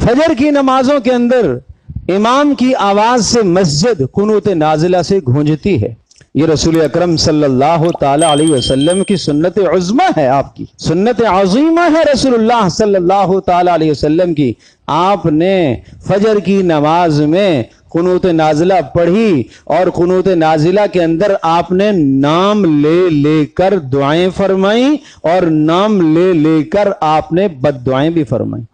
فجر کی نمازوں کے اندر امام کی آواز سے مسجد قنوت نازلہ سے گونجتی ہے۔ یہ رسول اکرم صلی اللہ تعالی علیہ وسلم کی سنت عظمہ ہے، آپ کی سنت عظیمہ ہے رسول اللہ صلی اللہ تعالی علیہ وسلم کی۔ آپ نے فجر کی نماز میں قنوت نازلہ پڑھی اور قنوت نازلہ کے اندر آپ نے نام لے لے کر دعائیں فرمائیں اور نام لے لے کر آپ نے بد دعائیں بھی فرمائیں۔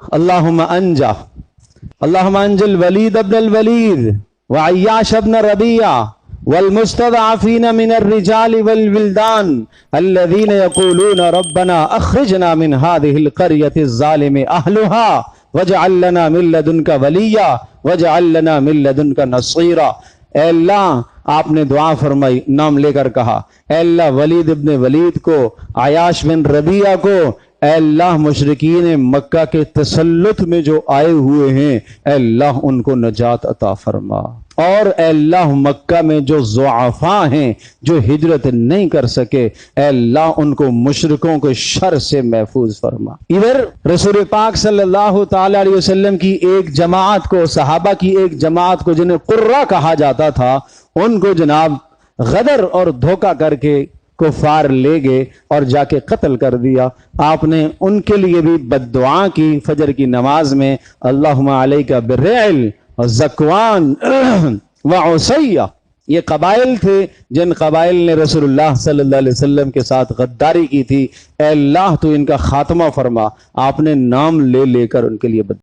اللہم انجل ولید ابن الولید وعیاش ابن ربیعہ والمستضعفین من الرجال والولدان الذین یقولون ربنا اخرجنا من هذه القریة الظالم اہلها وَاجْعَلْ لَنَا مِن لَّدُنْكَ وَلِيًّا وَاجْعَلْ لَنَا مِن لَّدُنْكَ نَصِيرًا۔ اے اللہ، آپ نے دعا فرمائی، نام لے کر کہا، اے اللہ ولید ابن ولید کو، عیاش بن ربیعہ کو، اے اللہ مشرکین مکہ کے تسلط میں جو آئے ہوئے ہیں، اے اللہ ان کو نجات عطا فرما، اور اے اللہ مکہ میں جو ضعفاء ہیں جو ہجرت نہیں کر سکے، اے اللہ ان کو مشرکوں کے شر سے محفوظ فرما۔ ادھر رسول پاک صلی اللہ تعالی علیہ وسلم کی ایک جماعت کو، صحابہ کی ایک جماعت کو جنہیں قرہ کہا جاتا تھا، ان کو جناب غدر اور دھوکہ کر کے کفار لے گئے اور جا کے قتل کر دیا۔ آپ نے ان کے لیے بھی بد دعا کی فجر کی نماز میں، اللہم علیک بالرعل زکوان وعصیہ۔ یہ قبائل تھے جن قبائل نے رسول اللہ صلی اللہ علیہ وسلم کے ساتھ غداری کی تھی، اے اللہ تو ان کا خاتمہ فرما۔ آپ نے نام لے لے کر ان کے لیے